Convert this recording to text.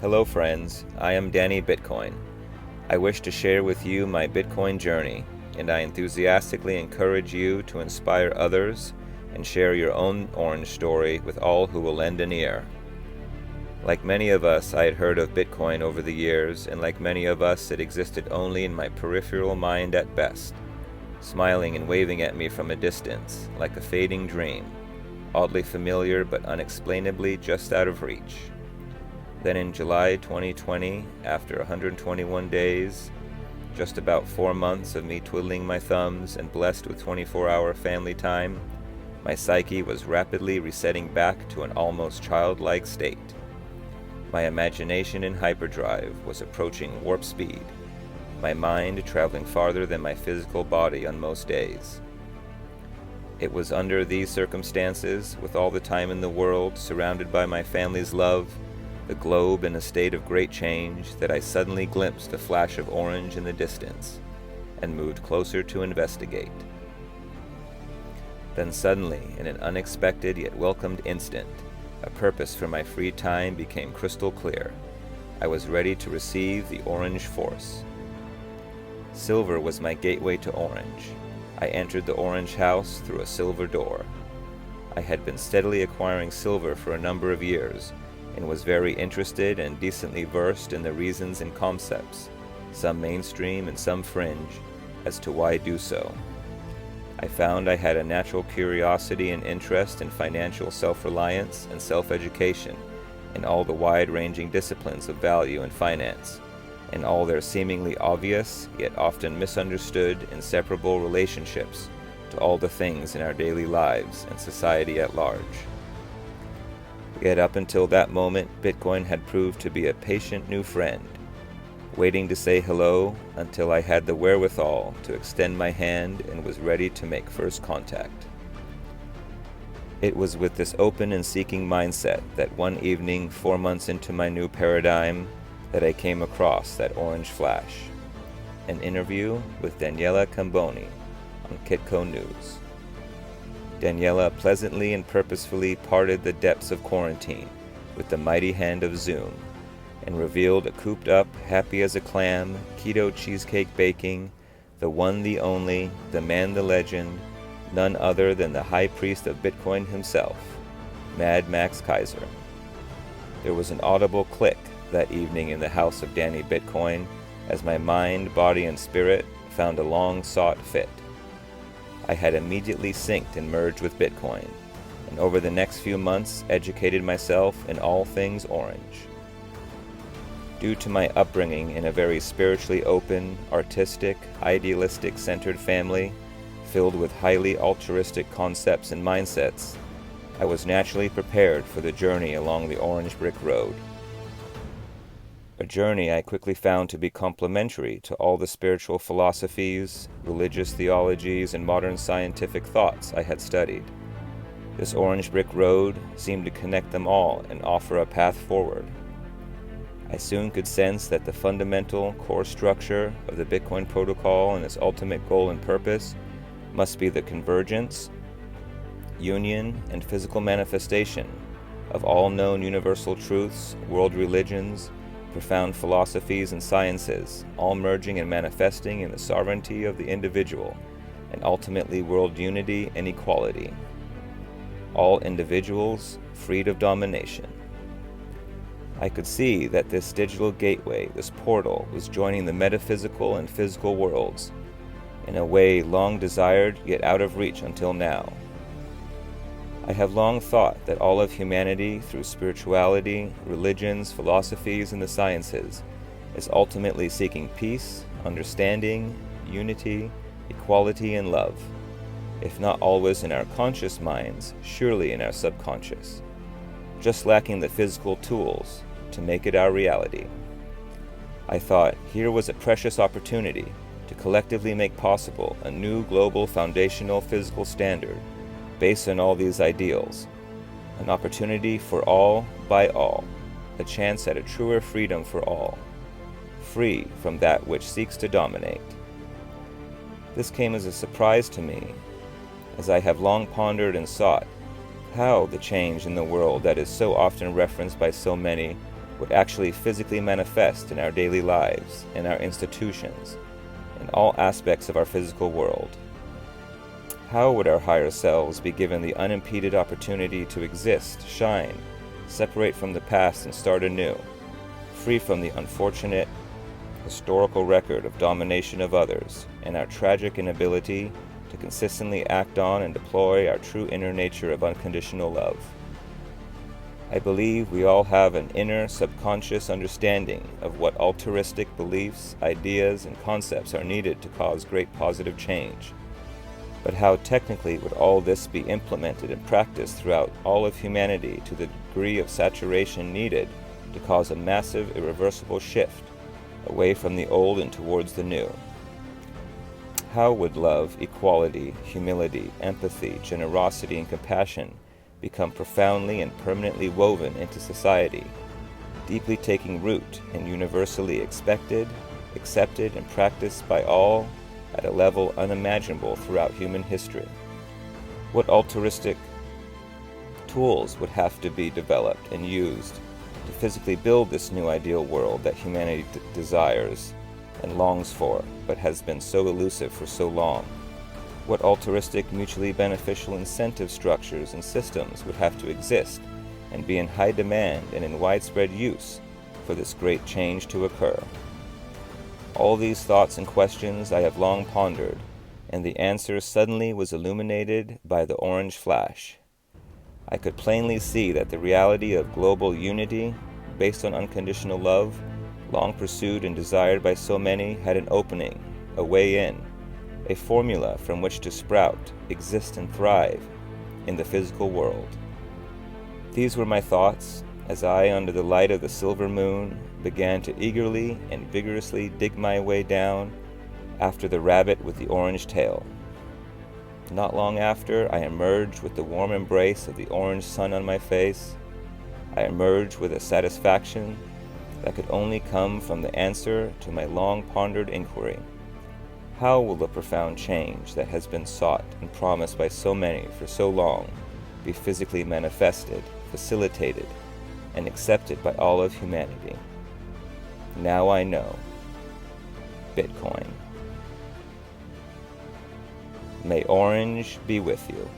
Hello friends, I am dannyBitcoin. I wish to share with you my Bitcoin journey, and I enthusiastically encourage you to inspire others and share your own orange story with all who will lend an ear. Like many of us, I had heard of Bitcoin over the years, and like many of us, it existed only in my peripheral mind at best, smiling and waving at me from a distance, like a fading dream, oddly familiar but unexplainably just out of reach. Then in July 2020, after 121 days, just about 4 months of me twiddling my thumbs and blessed with 24-hour family time, my psyche was rapidly resetting back to an almost childlike state. My imagination in hyperdrive was approaching warp speed, my mind traveling farther than my physical body on most days. It was under these circumstances, with all the time in the world, surrounded by my family's love, the globe in a state of great change, that I suddenly glimpsed a flash of orange in the distance, and moved closer to investigate. Then suddenly, in an unexpected yet welcomed instant, a purpose for my free time became crystal clear. I was ready to receive the orange force. Silver was my gateway to orange. I entered the orange house through a silver door. I had been steadily acquiring silver for a number of years, and was very interested and decently versed in the reasons and concepts, some mainstream and some fringe, as to why do so. I found I had a natural curiosity and interest in financial self-reliance and self-education, in all the wide-ranging disciplines of value and finance, and all their seemingly obvious, yet often misunderstood, inseparable relationships to all the things in our daily lives and society at large. Yet up until that moment, Bitcoin had proved to be a patient new friend, waiting to say hello until I had the wherewithal to extend my hand and was ready to make first contact. It was with this open and seeking mindset that one evening, 4 months into my new paradigm, that I came across that orange flash. An interview with Daniela Camboni on Kitco News. Daniela pleasantly and purposefully parted the depths of quarantine with the mighty hand of Zoom, and revealed a cooped-up, happy as a clam, keto cheesecake baking, the one, the only, the man, the legend, none other than the high priest of Bitcoin himself, Mad Max Kaiser. There was an audible click that evening in the house of dannyBitcoin, as my mind, body, and spirit found a long-sought fit. I had immediately synced and merged with Bitcoin, and over the next few months educated myself in all things orange. Due to my upbringing in a very spiritually open, artistic, idealistic-centered family, filled with highly altruistic concepts and mindsets, I was naturally prepared for the journey along the orange brick road. A journey I quickly found to be complementary to all the spiritual philosophies, religious theologies, and modern scientific thoughts I had studied. This orange brick road seemed to connect them all and offer a path forward. I soon could sense that the fundamental core structure of the Bitcoin protocol and its ultimate goal and purpose must be the convergence, union, and physical manifestation of all known universal truths, world religions, profound philosophies and sciences, all merging and manifesting in the sovereignty of the individual, and ultimately world unity and equality. All individuals freed of domination. I could see that this digital gateway, this portal, was joining the metaphysical and physical worlds, in a way long desired yet out of reach until now. I have long thought that all of humanity, through spirituality, religions, philosophies, and the sciences, is ultimately seeking peace, understanding, unity, equality, and love, if not always in our conscious minds, surely in our subconscious, just lacking the physical tools to make it our reality. I thought here was a precious opportunity to collectively make possible a new global foundational physical standard based on all these ideals, an opportunity for all by all, a chance at a truer freedom for all, free from that which seeks to dominate. This came as a surprise to me, as I have long pondered and sought how the change in the world that is so often referenced by so many would actually physically manifest in our daily lives, in our institutions, in all aspects of our physical world? How would our higher selves be given the unimpeded opportunity to exist, shine, separate from the past and start anew, free from the unfortunate historical record of domination of others and our tragic inability to consistently act on and deploy our true inner nature of unconditional love? I believe we all have an inner subconscious understanding of what altruistic beliefs, ideas, and concepts are needed to cause great positive change. But how technically would all this be implemented and practiced throughout all of humanity to the degree of saturation needed to cause a massive, irreversible shift away from the old and towards the new? How would love, equality, humility, empathy, generosity, and compassion become profoundly and permanently woven into society, deeply taking root and universally expected, accepted, and practiced by all at a level unimaginable throughout human history? What altruistic tools would have to be developed and used to physically build this new ideal world that humanity desires and longs for, but has been so elusive for so long? What altruistic, mutually beneficial incentive structures and systems would have to exist and be in high demand and in widespread use for this great change to occur? All these thoughts and questions I have long pondered, and the answer suddenly was illuminated by the orange flash. I could plainly see that the reality of global unity, based on unconditional love, long pursued and desired by so many, had an opening, a way in, a formula from which to sprout, exist, and thrive in the physical world. These were my thoughts as I, under the light of the silver moon, began to eagerly and vigorously dig my way down after the rabbit with the orange tail. Not long after, I emerged with the warm embrace of the orange sun on my face. I emerged with a satisfaction that could only come from the answer to my long-pondered inquiry. How will the profound change that has been sought and promised by so many for so long be physically manifested, facilitated, and accepted by all of humanity? Now I know. Bitcoin. May orange be with you.